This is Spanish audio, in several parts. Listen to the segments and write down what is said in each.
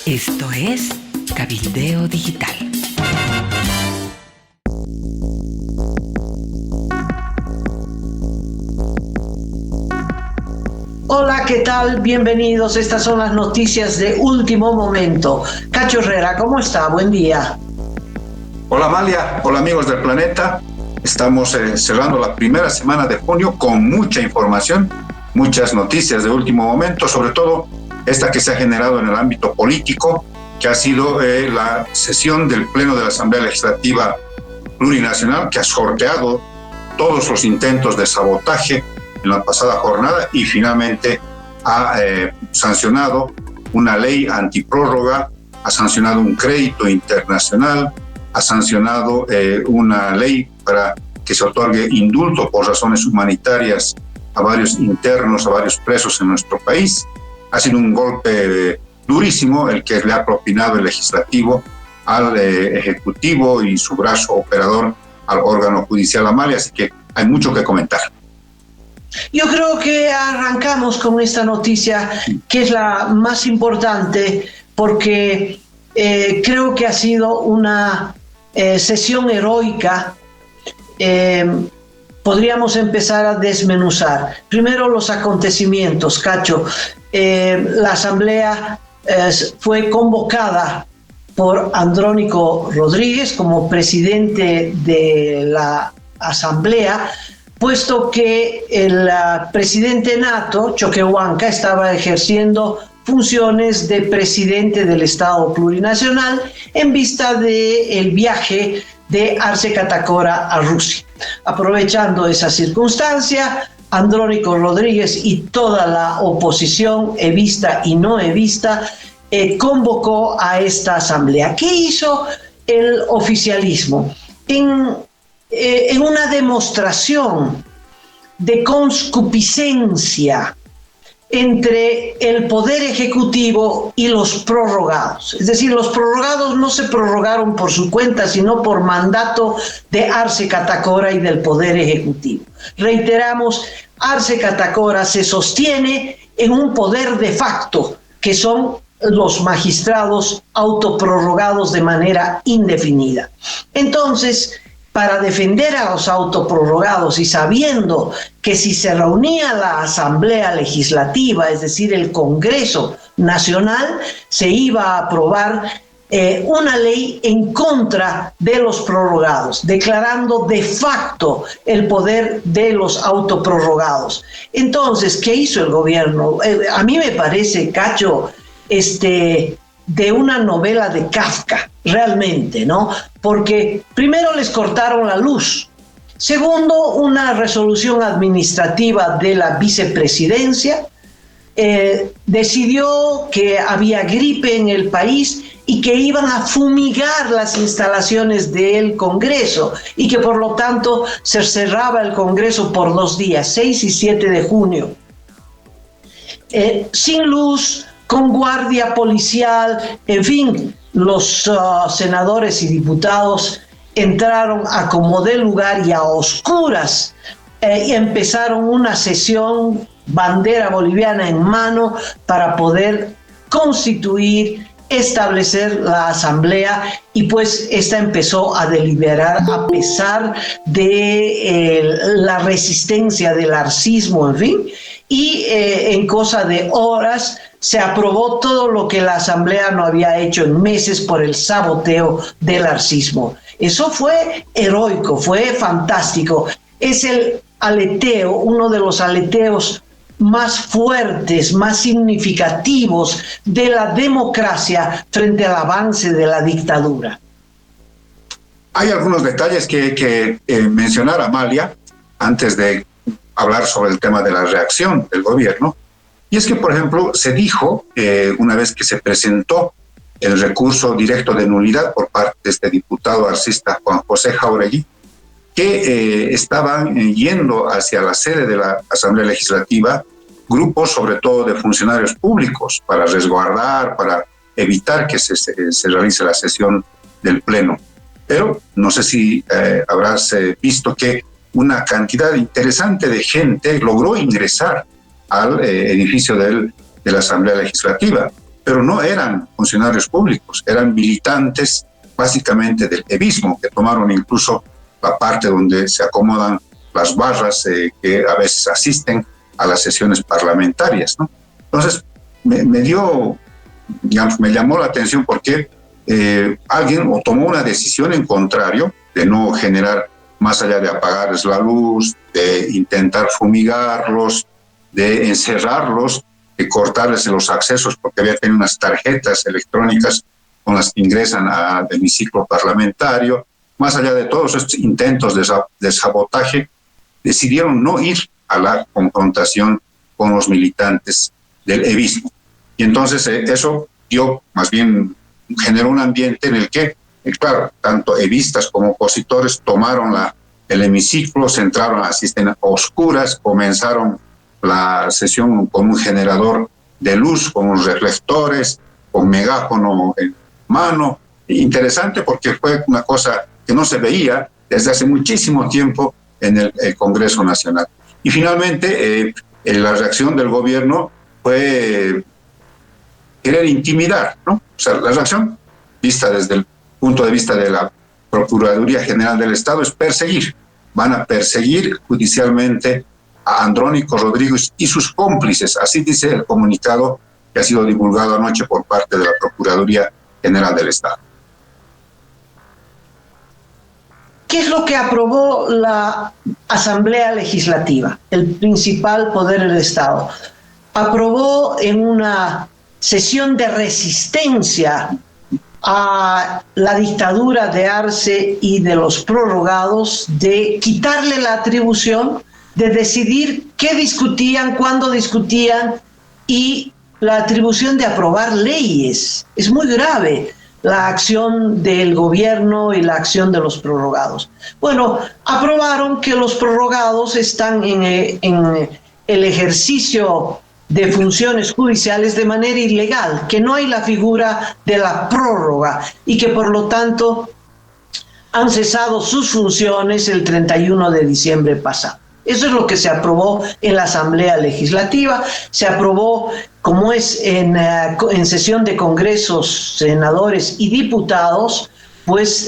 Esto es Cabildeo Digital. Hola, ¿qué tal? Bienvenidos. Estas son las noticias de último momento. Cacho Herrera, ¿cómo está? Buen día. Hola Amalia, hola amigos del planeta. Estamos cerrando la primera semana de junio con mucha información, muchas noticias de último momento, sobre todo esta que se ha generado en el ámbito político, que ha sido la sesión del Pleno de la Asamblea Legislativa Plurinacional, que ha sorteado todos los intentos de sabotaje en la pasada jornada y finalmente ha sancionado una ley antiprórroga, ha sancionado un crédito internacional, ha sancionado una ley para que se otorgue indulto por razones humanitarias a varios internos, a varios presos en nuestro país. Ha sido un golpe durísimo el que le ha propinado el legislativo al ejecutivo y su brazo operador al órgano judicial, Amalia, así que hay mucho que comentar. Yo creo que arrancamos con esta noticia, que es la más importante, porque creo que ha sido una sesión heroica. Podríamos empezar a desmenuzar. Primero, los acontecimientos, Cacho. La asamblea fue convocada por Andrónico Rodríguez como presidente de la asamblea, puesto que el presidente Nato, Choquehuanca, estaba ejerciendo funciones de presidente del Estado Plurinacional en vista del viaje de Arce Catacora a Rusia. Aprovechando esa circunstancia, Andrónico Rodríguez y toda la oposición, evista y no evista, convocó a esta asamblea. ¿Qué hizo el oficialismo? En una demostración de concupiscencia entre el Poder Ejecutivo y los prorrogados. Es decir, los prorrogados no se prorrogaron por su cuenta, sino por mandato de Arce Catacora y del Poder Ejecutivo. Reiteramos, Arce Catacora se sostiene en un poder de facto, que son los magistrados autoprorrogados de manera indefinida. Entonces, para defender a los autoprorrogados y sabiendo que si se reunía la Asamblea Legislativa, es decir, el Congreso Nacional, se iba a aprobar una ley en contra de los prorrogados, declarando de facto el poder de los autoprorrogados. Entonces, ¿qué hizo el gobierno? A mí me parece, Cacho, de una novela de Kafka, realmente, ¿no? Porque primero les cortaron la luz. Segundo, una resolución administrativa de la vicepresidencia decidió que había gripe en el país y que iban a fumigar las instalaciones del Congreso y que por lo tanto se cerraba el Congreso por 2 días, 6 y 7 de junio. Sin luz, con guardia policial, en fin, los senadores y diputados entraron a como de lugar y a oscuras y empezaron una sesión, bandera boliviana en mano, para poder constituir, establecer la asamblea, y pues esta empezó a deliberar a pesar de la resistencia del arcismo, en fin, y en cosa de horas se aprobó todo lo que la asamblea no había hecho en meses por el saboteo del arcismo. Eso fue heroico, fue fantástico. Es el aleteo, uno de los aleteos más fuertes, más significativos de la democracia frente al avance de la dictadura. Hay algunos detalles que mencionar, Amalia, antes de hablar sobre el tema de la reacción del gobierno. Y es que, por ejemplo, se dijo, una vez que se presentó el recurso directo de nulidad por parte de este diputado arcista Juan José Jáuregui, que estaban yendo hacia la sede de la Asamblea Legislativa grupos, sobre todo de funcionarios públicos, para resguardar, para evitar que se realice la sesión del Pleno. Pero no sé si habrás visto que una cantidad interesante de gente logró ingresar al edificio de la Asamblea Legislativa. pero no eran funcionarios públicos, eran militantes básicamente del evismo, que tomaron incluso la parte donde se acomodan las barras que a veces asisten a las sesiones parlamentarias, ¿no? Entonces, me llamó la atención porque alguien tomó una decisión en contrario de no generar, más allá de apagarles la luz, de intentar fumigarlos, de encerrarlos, de cortarles los accesos, porque había tenido unas tarjetas electrónicas con las que ingresan al hemiciclo parlamentario. Más allá de todos estos intentos de sabotaje, decidieron no ir a la confrontación con los militantes del evismo. Y entonces eso más bien generó un ambiente en el que, claro, tanto evistas como opositores tomaron el hemiciclo, se entraron a asisten oscuras, comenzaron la sesión con un generador de luz, con unos reflectores, con megáfono en mano. Interesante porque fue una cosa que no se veía desde hace muchísimo tiempo en el Congreso Nacional. Y finalmente, la reacción del gobierno fue querer intimidar, ¿no? O sea, la reacción, vista desde el punto de vista de la Procuraduría General del Estado, es perseguir. Van a perseguir judicialmente a Andrónico Rodríguez y sus cómplices. Así dice el comunicado que ha sido divulgado anoche por parte de la Procuraduría General del Estado. ¿Qué es lo que aprobó la Asamblea Legislativa, el principal poder del Estado? Aprobó en una sesión de resistencia a la dictadura de Arce y de los prorrogados de quitarle la atribución de decidir qué discutían, cuándo discutían y la atribución de aprobar leyes. Es muy grave la acción del gobierno y la acción de los prorrogados. Bueno, aprobaron que los prorrogados están en el ejercicio de funciones judiciales de manera ilegal, que no hay la figura de la prórroga y que por lo tanto han cesado sus funciones el 31 de diciembre pasado. Eso es lo que se aprobó en la Asamblea Legislativa. Se aprobó, como es en sesión de congresos, senadores y diputados, pues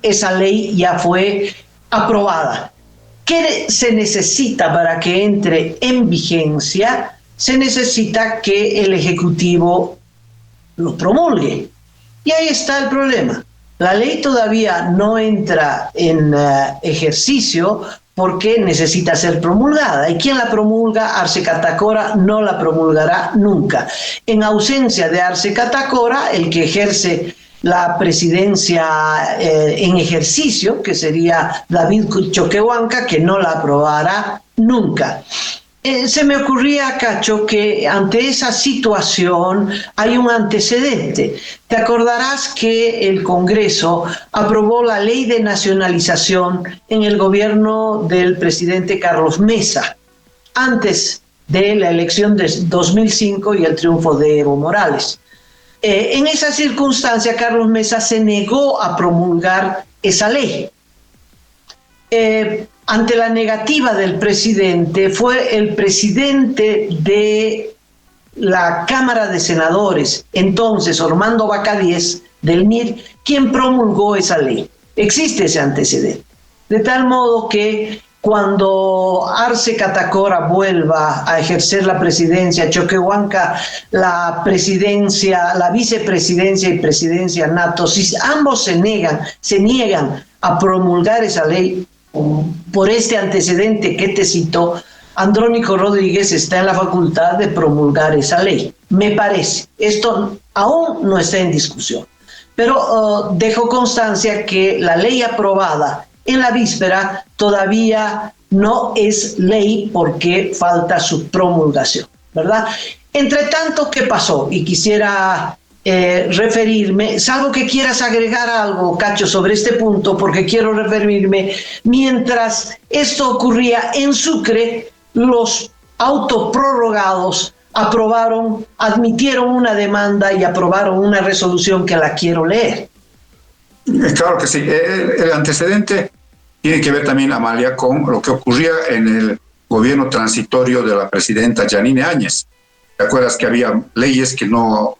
esa ley ya fue aprobada. ¿Qué se necesita para que entre en vigencia? Se necesita que el Ejecutivo lo promulgue. Y ahí está el problema. La ley todavía no entra en ejercicio porque necesita ser promulgada. ¿Y quién la promulga? Arce Catacora no la promulgará nunca. En ausencia de Arce Catacora, el que ejerce la presidencia en ejercicio, que sería David Choquehuanca, que no la aprobará nunca. Se me ocurría, Cacho, que ante esa situación hay un antecedente. Te acordarás que el Congreso aprobó la ley de nacionalización en el gobierno del presidente Carlos Mesa, antes de la elección de 2005 y el triunfo de Evo Morales. En esa circunstancia, Carlos Mesa se negó a promulgar esa ley. Ante la negativa del presidente, fue el presidente de la Cámara de Senadores, entonces Ormando Bacadíes, del MIR, quien promulgó esa ley. Existe ese antecedente. De tal modo que cuando Arce Catacora vuelva a ejercer la presidencia, Choquehuanca la presidencia, la vicepresidencia y presidencia NATO, si ambos se niegan a promulgar esa ley, por este antecedente que te cito, Andrónico Rodríguez está en la facultad de promulgar esa ley. Me parece. Esto aún no está en discusión. Pero dejo constancia que la ley aprobada en la víspera todavía no es ley porque falta su promulgación, ¿verdad? Entre tanto, ¿qué pasó? Y quisiera referirme, salvo que quieras agregar algo, Cacho, sobre este punto, porque quiero referirme, mientras esto ocurría en Sucre, los autoprorrogados admitieron una demanda y aprobaron una resolución que la quiero leer. Claro que sí. El antecedente tiene que ver también, Amalia, con lo que ocurría en el gobierno transitorio de la presidenta Yanine Áñez. ¿Te acuerdas que había leyes que no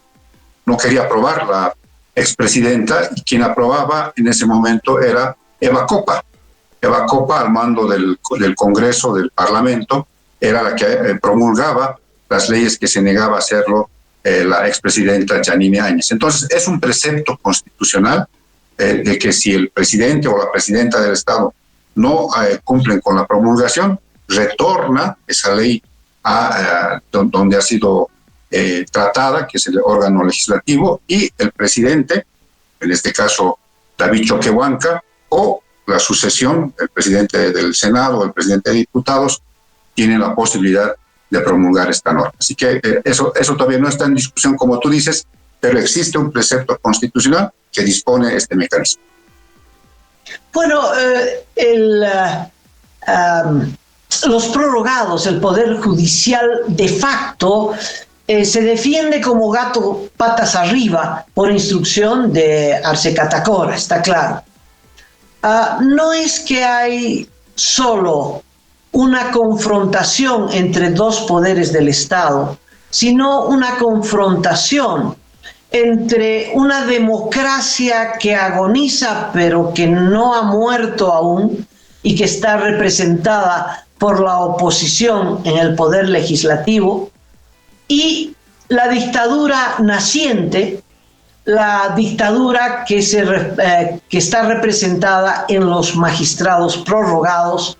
no quería aprobar la expresidenta, y quien aprobaba en ese momento era Eva Copa. Eva Copa, al mando del Congreso, del Parlamento, era la que promulgaba las leyes que se negaba a hacerlo la expresidenta Yanine Áñez. Entonces, es un precepto constitucional de que si el presidente o la presidenta del Estado no cumplen con la promulgación, retorna esa ley a donde ha sido tratada, que es el órgano legislativo, y el presidente, en este caso David Choquehuanca, o la sucesión, el presidente del Senado o el presidente de diputados, tienen la posibilidad de promulgar esta norma. Así que eso todavía no está en discusión, como tú dices, pero existe un precepto constitucional que dispone este mecanismo. Bueno, los prorrogados, el Poder Judicial de facto, se defiende como gato patas arriba por instrucción de Arce Catacora, está claro. No es que hay solo una confrontación entre dos poderes del Estado, sino una confrontación entre una democracia que agoniza pero que no ha muerto aún y que está representada por la oposición en el poder legislativo, y la dictadura naciente, la dictadura que está representada en los magistrados prorrogados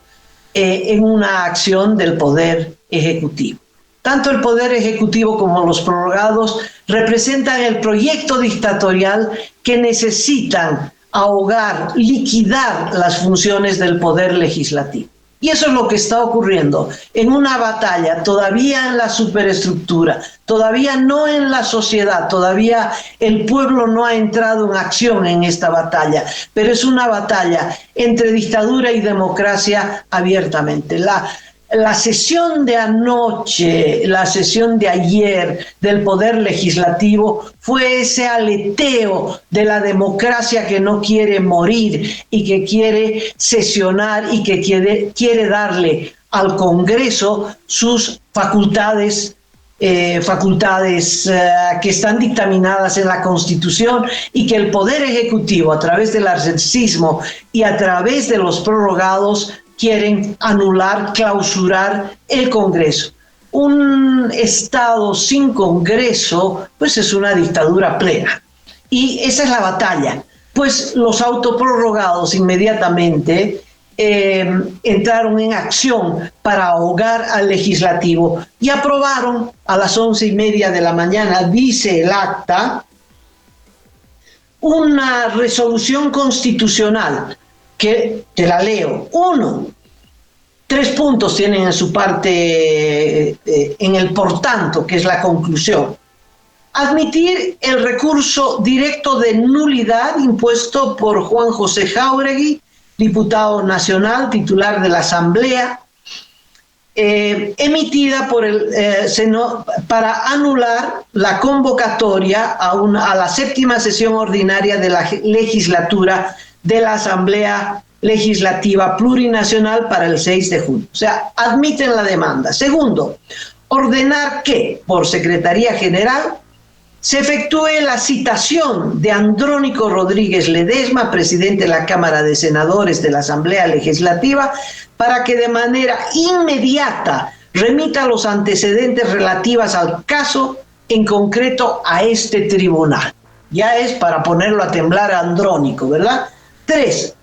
en una acción del Poder Ejecutivo. Tanto el Poder Ejecutivo como los prorrogados representan el proyecto dictatorial que necesitan ahogar, liquidar las funciones del Poder Legislativo. Y eso es lo que está ocurriendo en una batalla, todavía en la superestructura, todavía no en la sociedad, todavía el pueblo no ha entrado en acción en esta batalla, pero es una batalla entre dictadura y democracia abiertamente. La sesión de anoche, la sesión de ayer del Poder Legislativo fue ese aleteo de la democracia que no quiere morir y que quiere sesionar y que quiere darle al Congreso sus facultades que están dictaminadas en la Constitución, y que el Poder Ejecutivo, a través del arcecismo y a través de los prorrogados, quieren anular, clausurar el Congreso. Un Estado sin Congreso, pues es una dictadura plena. Y esa es la batalla. Pues los autoprorrogados inmediatamente entraron en acción para ahogar al legislativo y aprobaron a las 11:30 de la mañana, dice el acta, una resolución constitucional que te la leo. 1, 3 puntos tienen en su parte en el por tanto, que es la conclusión. Admitir el recurso directo de nulidad impuesto por Juan José Jáuregui, diputado nacional, titular de la Asamblea, emitida por el Senado para anular la convocatoria a la 7ª sesión ordinaria de la legislatura de la Asamblea Legislativa Plurinacional para el 6 de junio. O sea, admiten la demanda. Segundo, ordenar que, por Secretaría General, se efectúe la citación de Andrónico Rodríguez Ledesma, presidente de la Cámara de Senadores de la Asamblea Legislativa, para que de manera inmediata remita los antecedentes relativos al caso, en concreto a este tribunal. Ya es para ponerlo a temblar a Andrónico, ¿verdad? 3.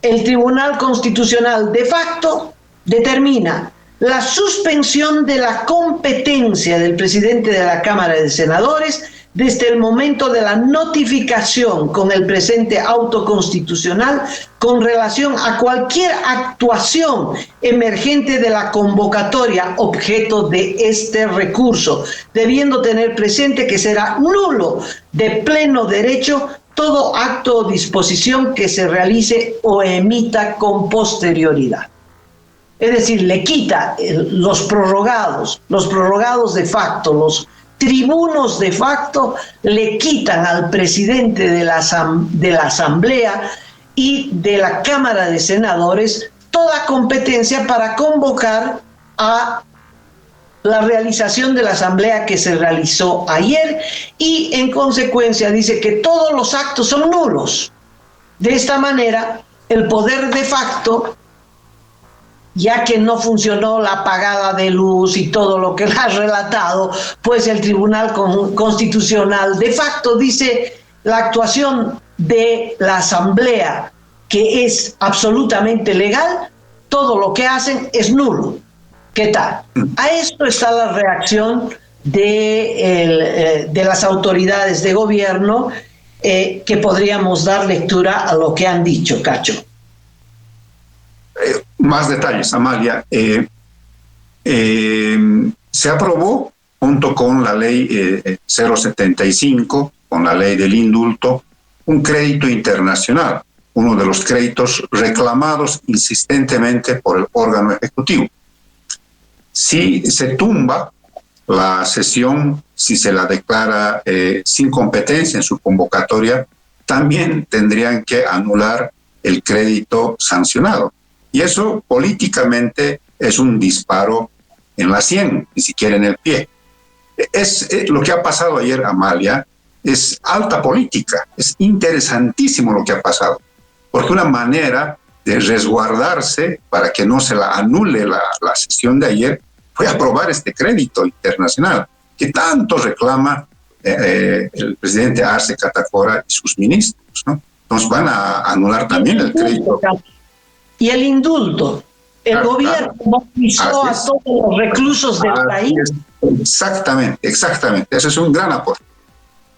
El Tribunal Constitucional de facto determina la suspensión de la competencia del presidente de la Cámara de Senadores desde el momento de la notificación con el presente auto constitucional con relación a cualquier actuación emergente de la convocatoria objeto de este recurso, debiendo tener presente que será nulo de pleno derecho todo acto o disposición que se realice o emita con posterioridad. Es decir, le quita los prorrogados de facto, los tribunos de facto, le quitan al presidente de la Asamblea y de la Cámara de Senadores toda competencia para convocar a la realización de la asamblea que se realizó ayer y en consecuencia dice que todos los actos son nulos. De esta manera, el poder de facto, ya que no funcionó la apagada de luz y todo lo que le has relatado, pues el Tribunal Constitucional de facto dice la actuación de la asamblea, que es absolutamente legal, todo lo que hacen es nulo. ¿Qué tal? A esto está la reacción de las autoridades de gobierno, que podríamos dar lectura a lo que han dicho, Cacho. Más detalles, Amalia. Se aprobó junto con la ley 075, con la ley del indulto, un crédito internacional, uno de los créditos reclamados insistentemente por el órgano ejecutivo. Si se tumba la sesión, si se la declara sin competencia en su convocatoria, también tendrían que anular el crédito sancionado. Y eso políticamente es un disparo en la sien, ni siquiera en el pie. Lo que ha pasado ayer, Amalia, es alta política, es interesantísimo lo que ha pasado, porque una manera de resguardarse para que no se la anule la sesión de ayer fue aprobar este crédito internacional que tanto reclama el presidente Arce Catacora y sus ministros, ¿no? Entonces van a anular también el crédito. Y el indulto. El gobierno movilizó a todos los reclusos del país. Exactamente. Eso es un gran aporte.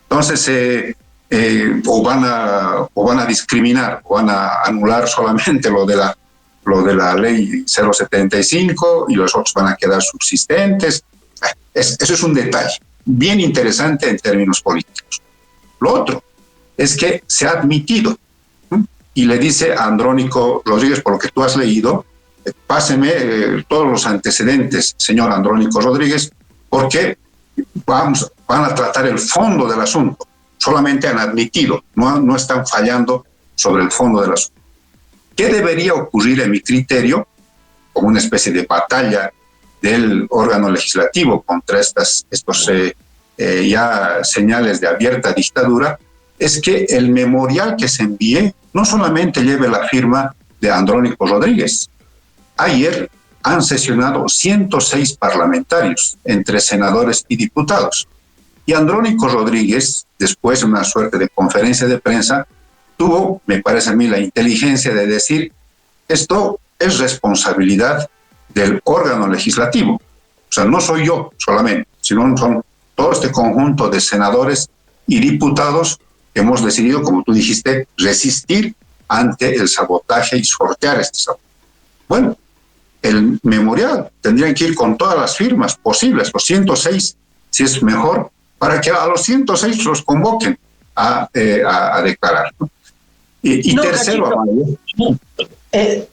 Entonces, o van a discriminar, o van a anular solamente lo de la ley 075 y los otros van a quedar subsistentes. Eso es un detalle bien interesante en términos políticos. Lo otro es que se ha admitido, y le dice a Andrónico Rodríguez, por lo que tú has leído, páseme todos los antecedentes, señor Andrónico Rodríguez, porque van a tratar el fondo del asunto. Solamente han admitido, no están fallando sobre el fondo del asunto. ¿Qué debería ocurrir en mi criterio, como una especie de batalla del órgano legislativo contra estos ya señales de abierta dictadura? Es que el memorial que se envíe no solamente lleve la firma de Andrónico Rodríguez. Ayer han sesionado 106 parlamentarios, entre senadores y diputados. Y Andrónico Rodríguez, después de una suerte de conferencia de prensa, tuvo, me parece a mí, la inteligencia de decir, esto es responsabilidad del órgano legislativo. O sea, no soy yo solamente, sino son todo este conjunto de senadores y diputados que hemos decidido, como tú dijiste, resistir ante el sabotaje y sortear este sabotaje. Bueno, el memorial tendrían que ir con todas las firmas posibles, los 106, si es mejor, para que a los 106 los convoquen a declarar, ¿no? Y no, tercero,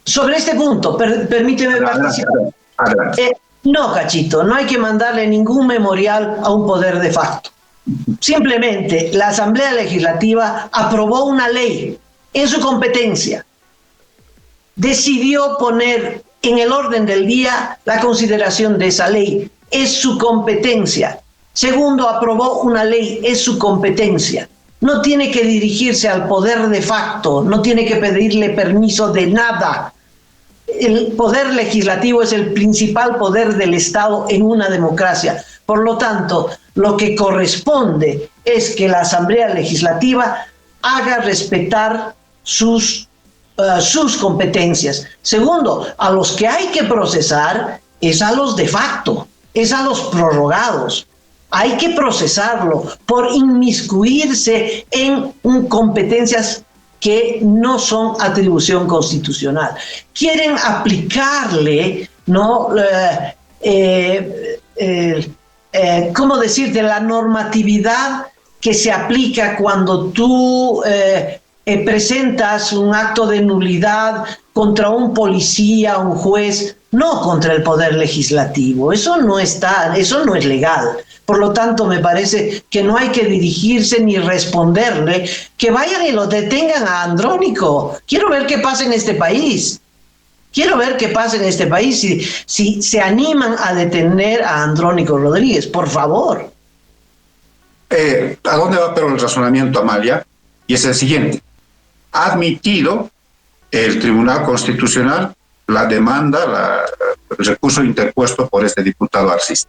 sobre este punto, permíteme participar. No, Cachito, no hay que mandarle ningún memorial a un poder de facto. Simplemente la Asamblea Legislativa aprobó una ley en su competencia. Decidió poner en el orden del día la consideración de esa ley. Es su competencia. Segundo, aprobó una ley, es su competencia. No tiene que dirigirse al poder de facto, no tiene que pedirle permiso de nada. El poder legislativo es el principal poder del Estado en una democracia. Por lo tanto, lo que corresponde es que la Asamblea Legislativa haga respetar sus competencias. Segundo, a los que hay que procesar es a los de facto, es a los prorrogados. Hay que procesarlo por inmiscuirse en competencias que no son atribución constitucional. Quieren aplicarle, ¿no? ¿Cómo decirte? La normatividad que se aplica cuando tú presentas un acto de nulidad contra un policía, un juez, no contra el poder legislativo. Eso no es legal. Por lo tanto, me parece que no hay que dirigirse ni responderle, que vayan y lo detengan a Andrónico. Quiero ver qué pasa en este país. Quiero ver qué pasa en este país si se animan a detener a Andrónico Rodríguez, por favor. ¿A dónde va pero el razonamiento, Amalia? Y es el siguiente. Ha admitido el Tribunal Constitucional la demanda, el recurso interpuesto por este diputado arcista.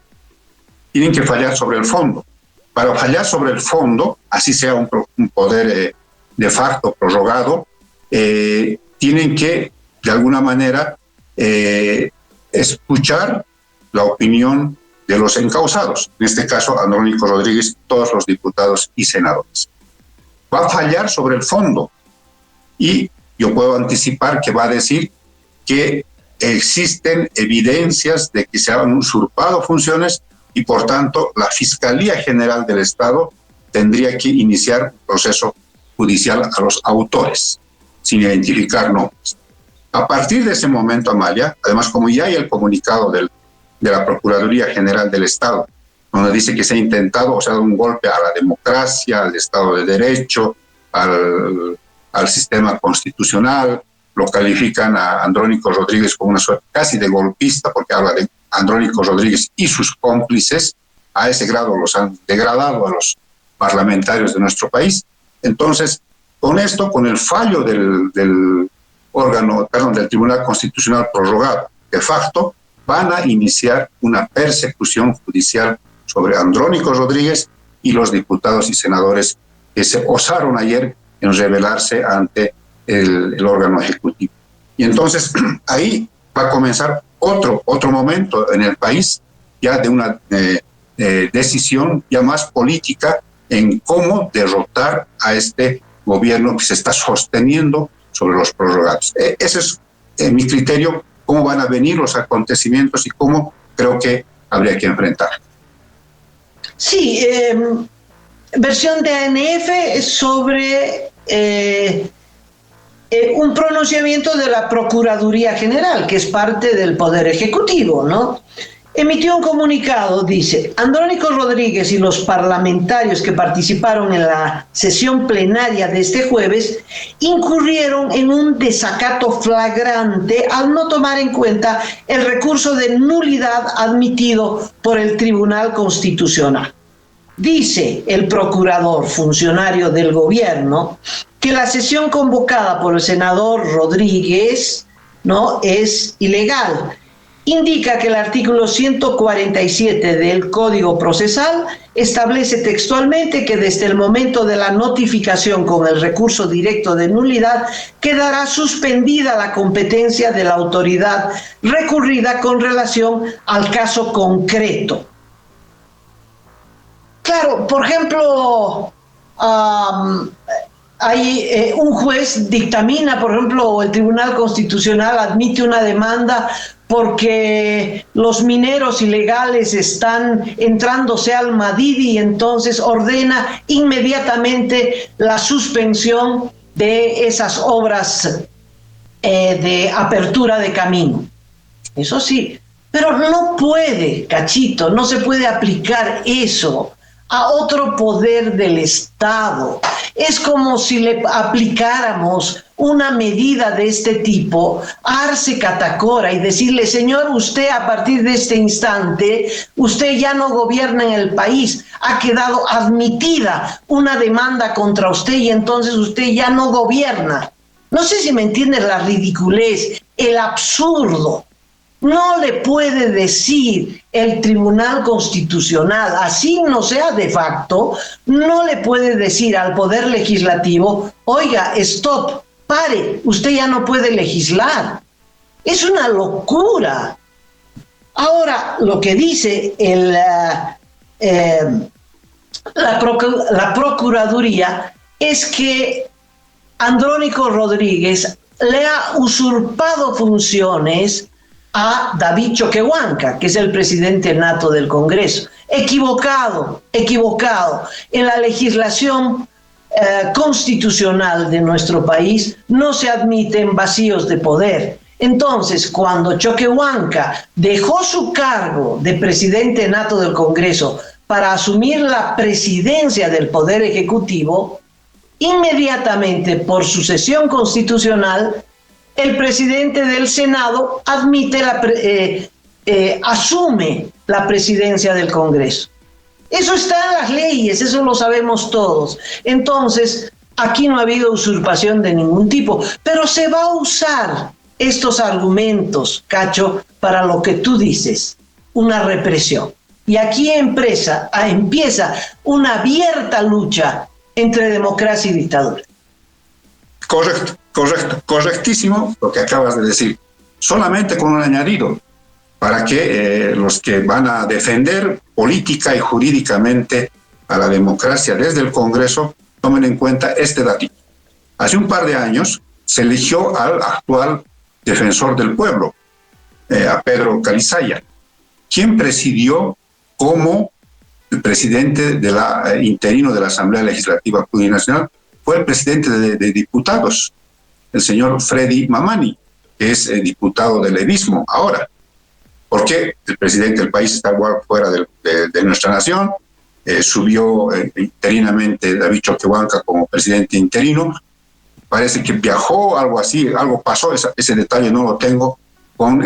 Tienen que fallar sobre el fondo. Para fallar sobre el fondo, así sea un poder de facto prorrogado, tienen que, de alguna manera, escuchar la opinión de los encausados, en este caso Andrónico Rodríguez, todos los diputados y senadores. Va a fallar sobre el fondo y yo puedo anticipar que va a decir que existen evidencias de que se han usurpado funciones y por tanto la Fiscalía General del Estado tendría que iniciar un proceso judicial a los autores, sin identificar nombres. A partir de ese momento, Amalia, además como ya hay el comunicado de la Procuraduría General del Estado, donde dice que se ha intentado, o sea, un golpe a la democracia, al Estado de Derecho, al sistema constitucional, lo califican a Andrónico Rodríguez como una suerte casi de golpista, porque habla de Andrónico Rodríguez y sus cómplices, a ese grado los han degradado a los parlamentarios de nuestro país. Entonces, con esto, con el fallo del Tribunal Constitucional prorrogado de facto, van a iniciar una persecución judicial sobre Andrónico Rodríguez y los diputados y senadores que se osaron ayer en rebelarse ante el órgano ejecutivo. Y entonces ahí va a comenzar otro momento en el país, ya de una decisión ya más política en cómo derrotar a este gobierno que se está sosteniendo sobre los prorrogados. Ese es mi criterio, cómo van a venir los acontecimientos y cómo creo que habría que enfrentar. Sí, versión de ANF sobre un pronunciamiento de la Procuraduría General, que es parte del Poder Ejecutivo, ¿no? Emitió un comunicado, dice: Andrónico Rodríguez y los parlamentarios que participaron en la sesión plenaria de este jueves incurrieron en un desacato flagrante al no tomar en cuenta el recurso de nulidad admitido por el Tribunal Constitucional. Dice el procurador funcionario del gobierno que la sesión convocada por el senador Rodríguez, ¿no?, es ilegal. Indica que el artículo 147 del Código Procesal establece textualmente que desde el momento de la notificación con el recurso directo de nulidad quedará suspendida la competencia de la autoridad recurrida con relación al caso concreto. Claro, por ejemplo, hay un juez dictamina, por ejemplo, o el Tribunal Constitucional admite una demanda porque los mineros ilegales están entrándose al Madidi y entonces ordena inmediatamente la suspensión de esas obras de apertura de camino. Eso sí, pero no puede, Cachito, no se puede aplicar eso a otro poder del Estado. Es como si le aplicáramos una medida de este tipo a Arce Catacora y decirle: señor, usted a partir de este instante, usted ya no gobierna en el país, ha quedado admitida una demanda contra usted y entonces usted ya no gobierna. No sé si me entiende la ridiculez, el absurdo. No le puede decir el Tribunal Constitucional, así no sea de facto, no le puede decir al Poder Legislativo: oiga, stop, pare, usted ya no puede legislar. Es una locura. Ahora, lo que dice la Procuraduría es que Andrónico Rodríguez le ha usurpado funciones a David Choquehuanca, que es el presidente nato del Congreso. Equivocado. En la legislación constitucional de nuestro país no se admiten vacíos de poder. Entonces, cuando Choquehuanca dejó su cargo de presidente nato del Congreso para asumir la presidencia del Poder Ejecutivo, inmediatamente por sucesión constitucional, el presidente del Senado asume la presidencia del Congreso. Eso está en las leyes, eso lo sabemos todos. Entonces, aquí no ha habido usurpación de ningún tipo, pero se va a usar estos argumentos, Cacho, para lo que tú dices, una represión. Y aquí empieza una abierta lucha entre democracia y dictadura. Correctísimo lo que acabas de decir. Solamente con un añadido, para que los que van a defender política y jurídicamente a la democracia desde el Congreso tomen en cuenta este dato. Hace un par de años se eligió al actual defensor del pueblo, a Pedro Calizaya, quien presidió como el presidente interino de la Asamblea Legislativa Plurinacional, fue el presidente de diputados, el señor Freddy Mamani, que es diputado del levismo ahora. Porque el presidente del país está fuera de nuestra nación, subió interinamente David Choquehuanca como presidente interino, parece que viajó, algo así, algo pasó, ese detalle no lo tengo, con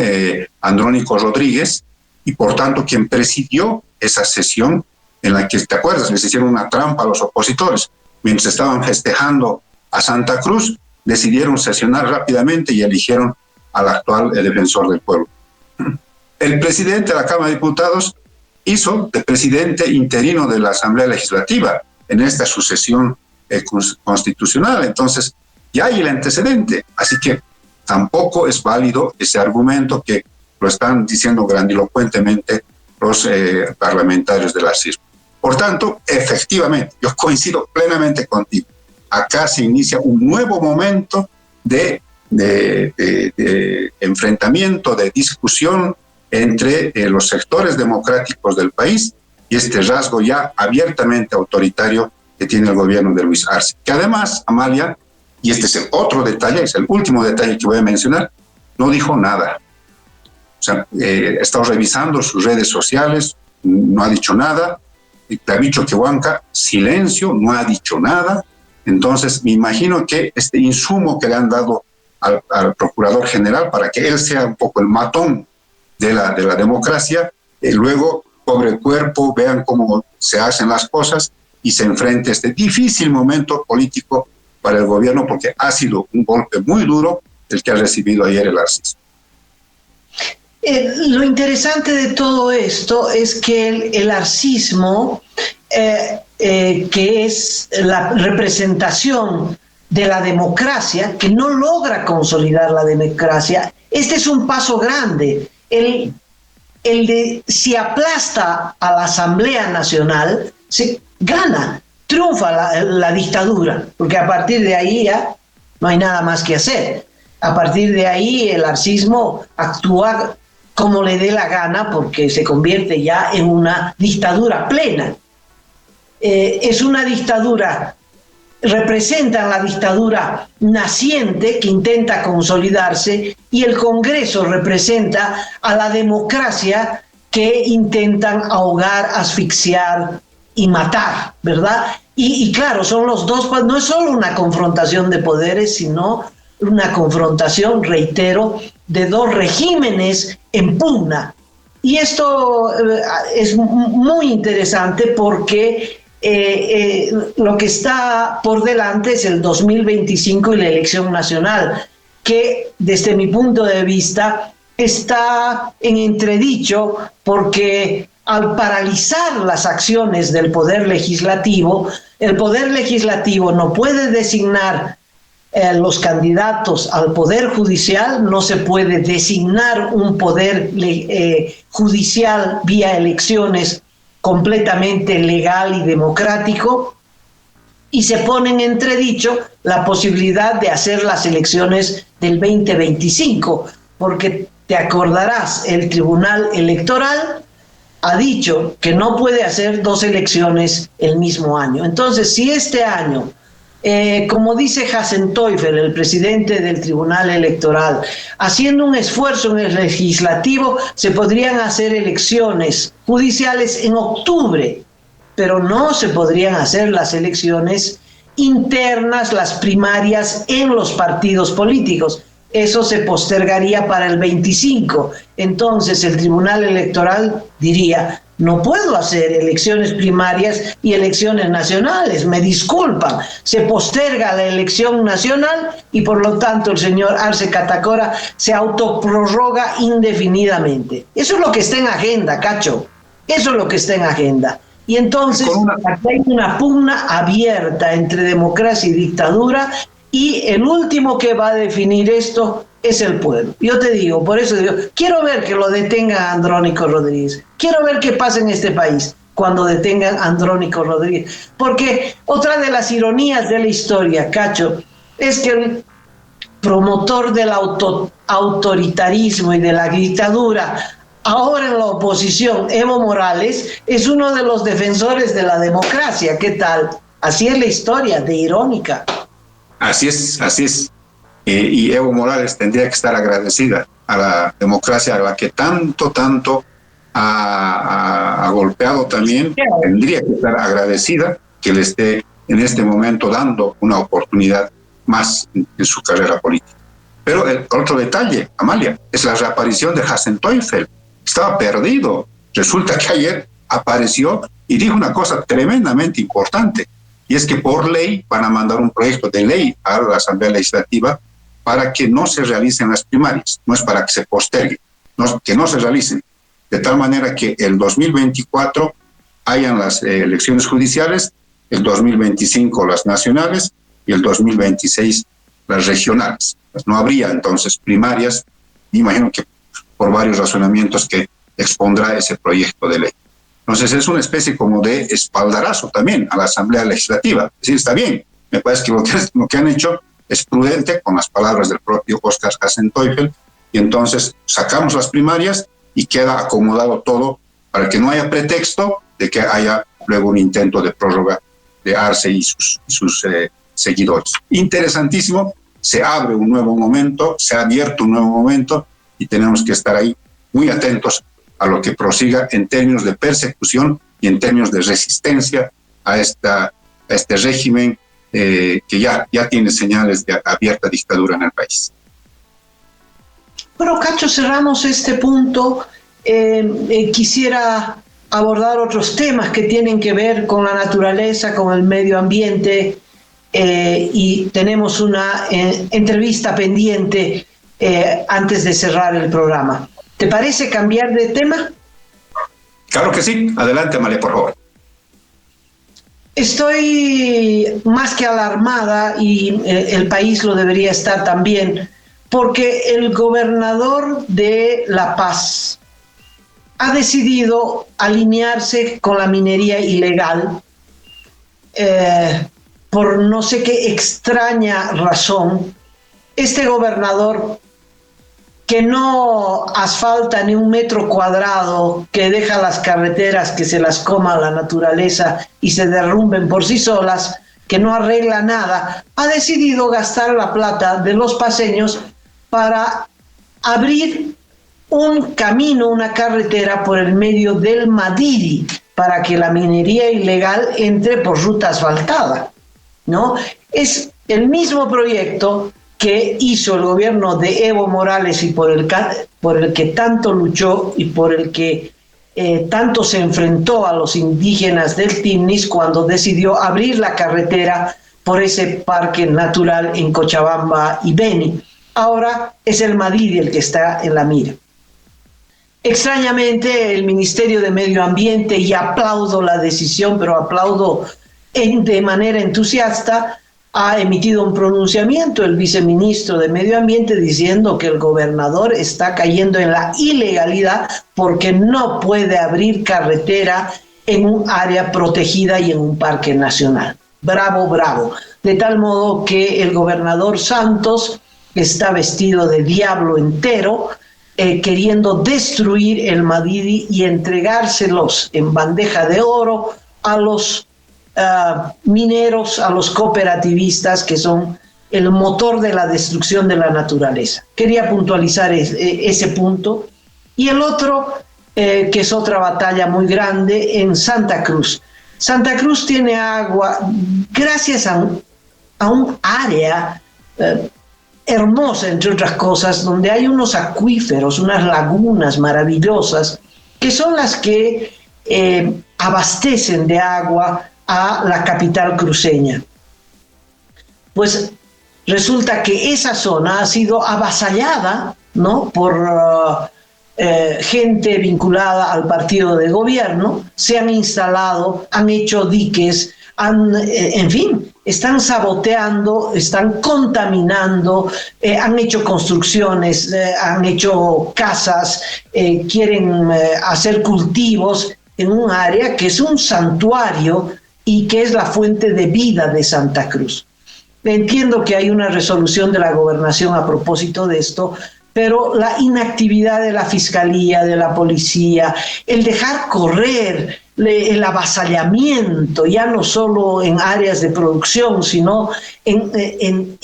Andrónico Rodríguez, y por tanto quien presidió esa sesión en la que, ¿te acuerdas?, les hicieron una trampa a los opositores. Mientras estaban festejando a Santa Cruz, decidieron sesionar rápidamente y eligieron al actual defensor del pueblo. El presidente de la Cámara de Diputados hizo de presidente interino de la Asamblea Legislativa en esta sucesión constitucional. Entonces, ya hay el antecedente. Así que tampoco es válido ese argumento que lo están diciendo grandilocuentemente los parlamentarios del arcismo. Por tanto, efectivamente, yo coincido plenamente contigo. Acá se inicia un nuevo momento de enfrentamiento, de discusión entre los sectores democráticos del país y este rasgo ya abiertamente autoritario que tiene el gobierno de Luis Arce. Que además, Amalia, y este es el otro detalle, es el último detalle que voy a mencionar, no dijo nada. O sea, he estado revisando sus redes sociales, no ha dicho nada. David Choquehuanca, silencio, no ha dicho nada. Entonces, me imagino que este insumo que le han dado al Procurador General para que él sea un poco el matón de la democracia, luego cobre el cuerpo, vean cómo se hacen las cosas y se enfrente a este difícil momento político para el gobierno, porque ha sido un golpe muy duro el que ha recibido ayer el arcismo. Lo interesante de todo esto es que el arcismo, que es la representación de la democracia, que no logra consolidar la democracia, este es un paso grande. El de si aplasta a la Asamblea Nacional, se gana, triunfa la dictadura, porque a partir de ahí ya no hay nada más que hacer. A partir de ahí el arcismo actúa como le dé la gana, porque se convierte ya en una dictadura plena. Es una dictadura, representan la dictadura naciente que intenta consolidarse, y el Congreso representa a la democracia que intentan ahogar, asfixiar y matar, ¿verdad? Y claro, son los dos, no es solo una confrontación de poderes, sino una confrontación, reitero, de dos regímenes en pugna. Y esto es muy interesante porque lo que está por delante es el 2025 y la elección nacional, que desde mi punto de vista está en entredicho porque al paralizar las acciones del Poder Legislativo, el Poder Legislativo no puede designar los candidatos al Poder Judicial, no se puede designar un Poder Judicial vía elecciones completamente legal y democrático, y se pone en entredicho la posibilidad de hacer las elecciones del 2025, porque te acordarás, el Tribunal Electoral ha dicho que no puede hacer dos elecciones el mismo año. Entonces, si este año, como dice Hassen Teufel, el presidente del Tribunal Electoral, haciendo un esfuerzo en el legislativo, se podrían hacer elecciones judiciales en octubre, pero no se podrían hacer las elecciones internas, las primarias en los partidos políticos. eso se postergaría para el 25. Entonces el Tribunal Electoral diría, no puedo hacer elecciones primarias y elecciones nacionales, me disculpan, se posterga la elección nacional y por lo tanto el señor Arce Catacora se autoprorroga indefinidamente. Eso es lo que está en agenda, Cacho, eso es lo que está en agenda. Y entonces aquí hay una pugna abierta entre democracia y dictadura, y el último que va a definir esto es el pueblo. Yo te digo, por eso digo, quiero ver que lo detenga Andrónico Rodríguez, quiero ver qué pasa en este país cuando detengan a Andrónico Rodríguez, porque otra de las ironías de la historia, Cacho, es que el promotor del autoritarismo y de la dictadura, ahora en la oposición, Evo Morales, es uno de los defensores de la democracia. ¿Qué tal? Así es la historia, de irónica. Así es, así es. Y Evo Morales tendría que estar agradecida a la democracia, a la que tanto ha golpeado también. Tendría que estar agradecida que le esté en este momento dando una oportunidad más en su carrera política. Pero el otro detalle, Amalia, es la reaparición de Hassan Teufel. Estaba perdido. Resulta que ayer apareció y dijo una cosa tremendamente importante, y es que por ley van a mandar un proyecto de ley a la Asamblea Legislativa para que no se realicen las primarias, no es para que se posterguen, que no se realicen, de tal manera que el 2024 hayan las elecciones judiciales, el 2025 las nacionales y el 2026 las regionales. No habría entonces primarias, me imagino que por varios razonamientos que expondrá ese proyecto de ley. Entonces es una especie como de espaldarazo también a la Asamblea Legislativa. Es decir, está bien, me parece que lo que han hecho es prudente, con las palabras del propio Óscar Hassan Teufel, y entonces sacamos las primarias y queda acomodado todo para que no haya pretexto de que haya luego un intento de prórroga de Arce y sus seguidores. Interesantísimo, se abre un nuevo momento, se ha abierto un nuevo momento y tenemos que estar ahí muy atentos a lo que prosiga en términos de persecución y en términos de resistencia a este régimen que ya tiene señales de abierta dictadura en el país. Bueno, Cacho, cerramos este punto. Quisiera abordar otros temas que tienen que ver con la naturaleza, con el medio ambiente, y tenemos una entrevista pendiente antes de cerrar el programa. ¿Te parece cambiar de tema? Claro que sí. Adelante, Amalia, por favor. Estoy más que alarmada, y el país lo debería estar también, porque el gobernador de La Paz ha decidido alinearse con la minería ilegal por no sé qué extraña razón. Este gobernador, que no asfalta ni un metro cuadrado, que deja las carreteras que se las coma la naturaleza y se derrumben por sí solas, que no arregla nada, ha decidido gastar la plata de los paceños para abrir un camino, una carretera por el medio del Madiri, para que la minería ilegal entre por ruta asfaltada, ¿no? Es el mismo proyecto que hizo el gobierno de Evo Morales y por el que tanto luchó y por el que tanto se enfrentó a los indígenas del Timnis cuando decidió abrir la carretera por ese parque natural en Cochabamba y Beni. Ahora es el Madrid el que está en la mira. Extrañamente, el Ministerio de Medio Ambiente, y aplaudo la decisión, pero aplaudo de manera entusiasta, ha emitido un pronunciamiento el viceministro de Medio Ambiente diciendo que el gobernador está cayendo en la ilegalidad porque no puede abrir carretera en un área protegida y en un parque nacional. Bravo, bravo. De tal modo que el gobernador Santos está vestido de diablo entero, queriendo destruir el Madidi y entregárselos en bandeja de oro a los mineros, a los cooperativistas, que son el motor de la destrucción de la naturaleza. Quería puntualizar ese punto. Y el otro, que es otra batalla muy grande, en Santa Cruz. Santa Cruz tiene agua gracias a un área hermosa, entre otras cosas, donde hay unos acuíferos, unas lagunas maravillosas, que son las que abastecen de agua a la capital cruceña. Pues resulta que esa zona ha sido avasallada, ¿no?, por gente vinculada al partido de gobierno. Se han instalado, han hecho diques, en fin, están saboteando, están contaminando, han hecho construcciones, han hecho casas, quieren hacer cultivos en un área que es un santuario y que es la fuente de vida de Santa Cruz. Entiendo que hay una resolución de la gobernación a propósito de esto, pero la inactividad de la fiscalía, de la policía, el dejar correr, el avasallamiento, ya no solo en áreas de producción, sino en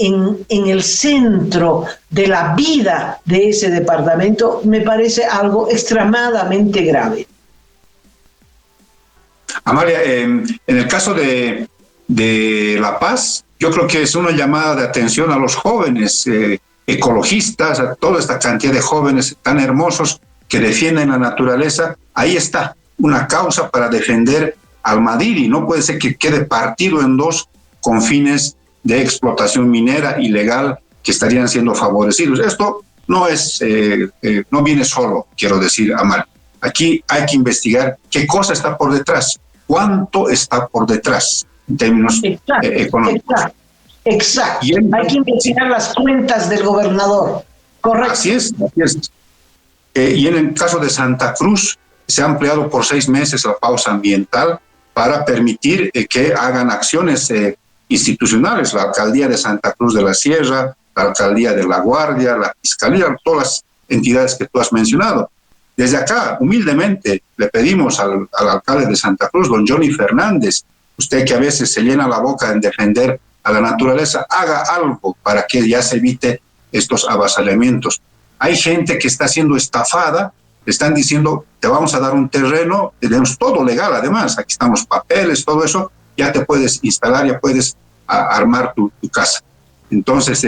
el centro de la vida de ese departamento, me parece algo extremadamente grave. Amalia, en el caso de La Paz, yo creo que es una llamada de atención a los jóvenes ecologistas, a toda esta cantidad de jóvenes tan hermosos que defienden la naturaleza. Ahí está una causa para defender al Madiri. No puede ser que quede partido en dos con fines de explotación minera ilegal que estarían siendo favorecidos. Esto no es, no viene solo, quiero decir, Amalia. Aquí hay que investigar qué cosa está por detrás, cuánto está por detrás en términos económicos. Exacto. Hay que investigar las cuentas del gobernador. Correcto. Así es. Y en el caso de Santa Cruz, se ha ampliado por 6 meses la pausa ambiental para permitir que hagan acciones institucionales. La Alcaldía de Santa Cruz de la Sierra, la Alcaldía de La Guardia, la Fiscalía, todas las entidades que tú has mencionado. Desde acá, humildemente, le pedimos al alcalde de Santa Cruz, don Johnny Fernández, usted que a veces se llena la boca en defender a la naturaleza, haga algo para que ya se evite estos avasallamientos. Hay gente que está siendo estafada, le están diciendo, te vamos a dar un terreno, tenemos todo legal además, aquí están los papeles, todo eso, ya te puedes instalar, ya puedes armar tu casa. Entonces,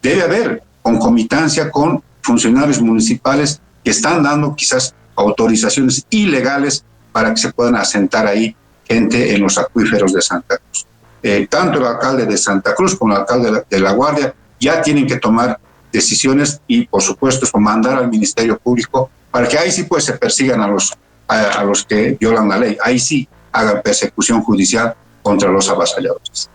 debe haber concomitancia con funcionarios municipales que están dando quizás autorizaciones ilegales para que se puedan asentar ahí gente en los acuíferos de Santa Cruz. Tanto el alcalde de Santa Cruz como el alcalde de La Guardia ya tienen que tomar decisiones y, por supuesto, mandar al Ministerio Público para que ahí sí pues se persigan a los que violan la ley. Ahí sí hagan persecución judicial contra los avasalladores.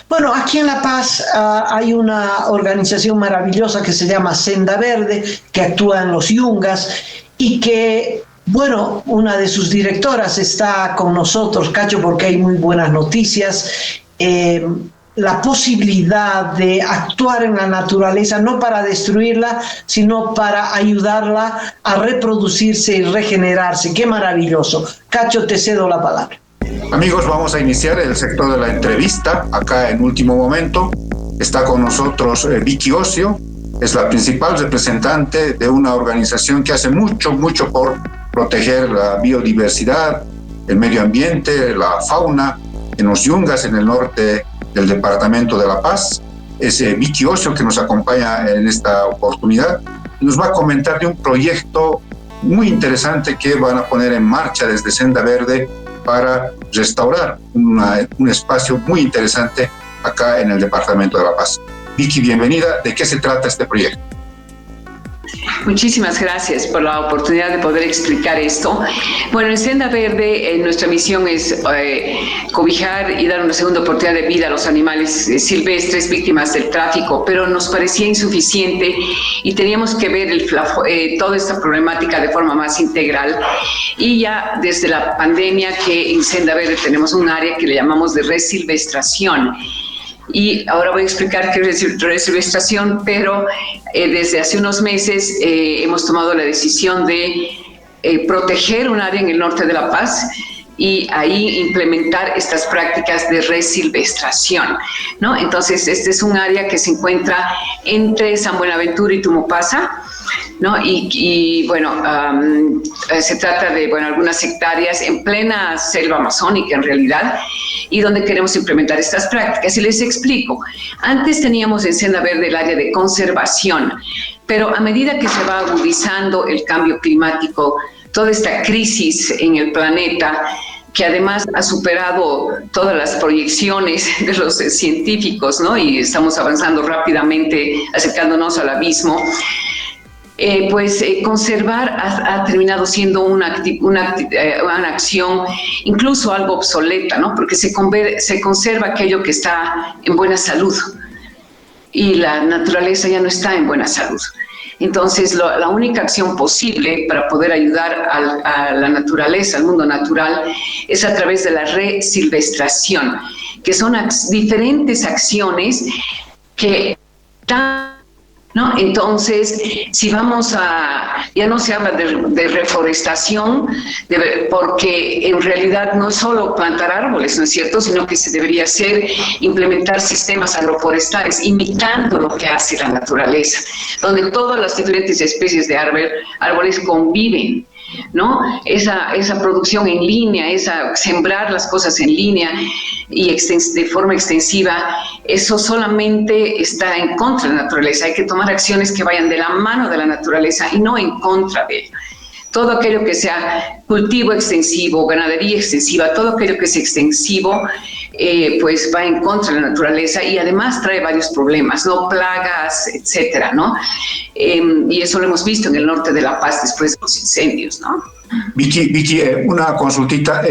Bueno, aquí en La Paz hay una organización maravillosa que se llama Senda Verde, que actúa en los Yungas y que, bueno, una de sus directoras está con nosotros, Cacho, porque hay muy buenas noticias. La posibilidad de actuar en la naturaleza, no para destruirla, sino para ayudarla a reproducirse y regenerarse. ¡Qué maravilloso! Cacho, te cedo la palabra. Amigos, vamos a iniciar el sector de la entrevista. Acá en Último Momento está con nosotros Vicky Ocio, es la principal representante de una organización que hace mucho por proteger la biodiversidad, el medio ambiente, la fauna en los Yungas, en el norte del departamento de La Paz. Es Vicky Ocio que nos acompaña en esta oportunidad. Nos va a comentar de un proyecto muy interesante que van a poner en marcha desde Senda Verde para restaurar un espacio muy interesante acá en el departamento de La Paz. Vicky, bienvenida. ¿De qué se trata este proyecto? Muchísimas gracias por la oportunidad de poder explicar esto. Bueno, en Senda Verde nuestra misión es cobijar y dar una segunda oportunidad de vida a los animales silvestres víctimas del tráfico, pero nos parecía insuficiente y teníamos que ver toda esta problemática de forma más integral. Y ya desde la pandemia que en Senda Verde tenemos un área que le llamamos de resilvestración. Y ahora voy a explicar qué es resilvestración, pero desde hace unos meses hemos tomado la decisión de proteger un área en el norte de La Paz y ahí implementar estas prácticas de resilvestración, ¿no? Entonces, este es un área que se encuentra entre San Buenaventura y Tumupasa, ¿no? Bueno, se trata de, bueno, algunas hectáreas en plena selva amazónica en realidad, y donde queremos implementar estas prácticas. Y les explico, antes teníamos en Senda Verde el área de conservación, pero a medida que se va agudizando el cambio climático, toda esta crisis en el planeta, que además ha superado todas las proyecciones de los científicos, ¿no? Y estamos avanzando rápidamente, acercándonos al abismo. Conservar ha terminado siendo una acción incluso algo obsoleta, ¿no? Porque se conserva aquello que está en buena salud y la naturaleza ya no está en buena salud. Entonces, la única acción posible para poder ayudar a la naturaleza, al mundo natural, es a través de la resilvestración, que son diferentes acciones que están, ¿no? Entonces, si vamos ya no se habla de reforestación, porque en realidad no es solo plantar árboles, ¿no es cierto?, sino que se debería implementar sistemas agroforestales, imitando lo que hace la naturaleza, donde todas las diferentes especies de árboles conviven, ¿no? Esa producción en línea, sembrar las cosas en línea y de forma extensiva, eso solamente está en contra de la naturaleza. Hay que tomar acciones que vayan de la mano de la naturaleza y no en contra de ella. Todo aquello que sea cultivo extensivo, ganadería extensiva, todo aquello que es extensivo, pues va en contra de la naturaleza y además trae varios problemas, ¿no? Plagas, etcétera, ¿no? Y eso lo hemos visto en el norte de La Paz después de los incendios, ¿no? Vicky, una consultita.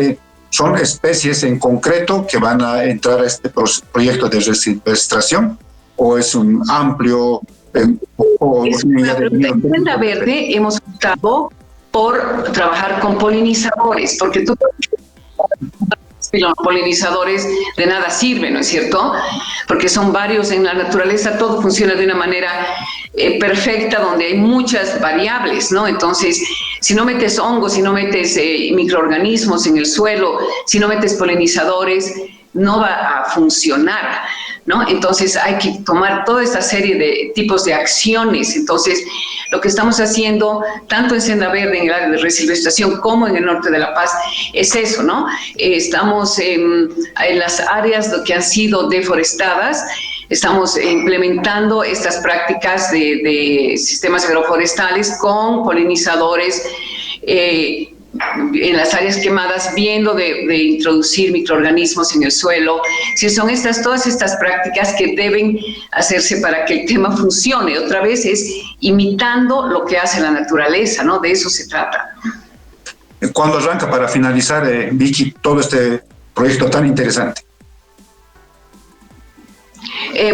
¿Son especies en concreto que van a entrar a este proyecto de resilvestración o es un amplio... En Senda Verde hemos optado por trabajar con polinizadores, porque los polinizadores de nada sirven, ¿no es cierto? Porque son varios en la naturaleza, todo funciona de una manera perfecta, donde hay muchas variables, ¿no? Entonces, si no metes hongos, si no metes microorganismos en el suelo, si no metes polinizadores, no va a funcionar, ¿no? Entonces hay que tomar toda esta serie de tipos de acciones. Entonces, lo que estamos haciendo, tanto en Senda Verde, en el área de resilvestración, como en el norte de La Paz, es eso, ¿no? Estamos en las áreas que han sido deforestadas, estamos implementando estas prácticas de sistemas agroforestales con polinizadores, en las áreas quemadas, viendo de introducir microorganismos en el suelo. Si son todas estas prácticas que deben hacerse para que el tema funcione. Otra vez es imitando lo que hace la naturaleza, ¿no? De eso se trata. ¿Cuándo arranca, para finalizar, Vicky, todo este proyecto tan interesante?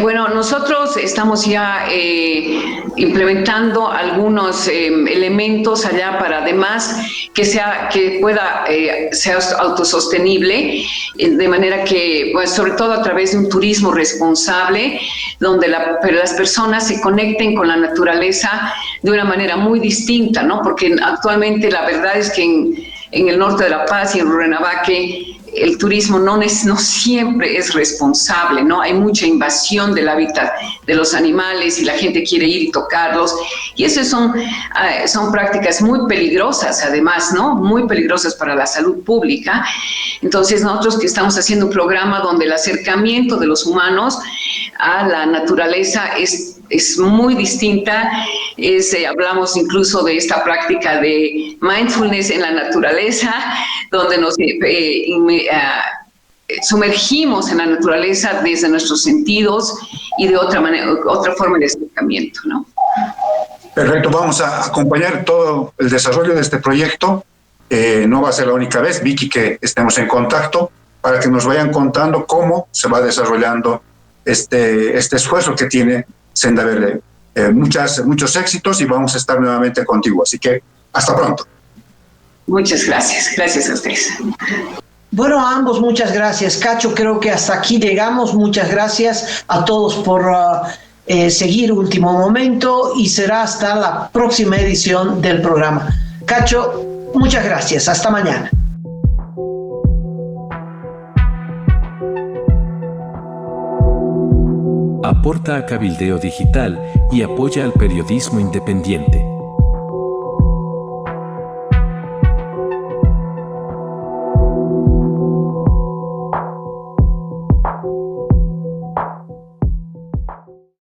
Bueno, nosotros estamos ya implementando algunos elementos allá para además que sea autosostenible, de manera que, pues, sobre todo a través de un turismo responsable, donde las personas se conecten con la naturaleza de una manera muy distinta, ¿no? Porque actualmente la verdad es que en el norte de La Paz y en Rurrenabaque el turismo no siempre es responsable, ¿no? Hay mucha invasión del hábitat de los animales y la gente quiere ir y tocarlos. Y esas son prácticas muy peligrosas, además, ¿no? Muy peligrosas para la salud pública. Entonces, nosotros que estamos haciendo un programa donde el acercamiento de los humanos a la naturaleza es muy distinta. Hablamos incluso de esta práctica de mindfulness en la naturaleza, donde nos sumergimos en la naturaleza desde nuestros sentidos y de otra forma de acercamiento, ¿no? Perfecto, vamos a acompañar todo el desarrollo de este proyecto. No va a ser la única vez, Vicky, que estemos en contacto para que nos vayan contando cómo se va desarrollando este esfuerzo que tiene Senda Verde. Muchos éxitos y vamos a estar nuevamente contigo. Así que hasta pronto. Muchas gracias. Gracias a ustedes. Bueno, a ambos muchas gracias. Cacho, creo que hasta aquí llegamos. Muchas gracias a todos por seguir Último Momento y será hasta la próxima edición del programa. Cacho, muchas gracias. Hasta mañana. Aporta a Cabildeo Digital y apoya al periodismo independiente.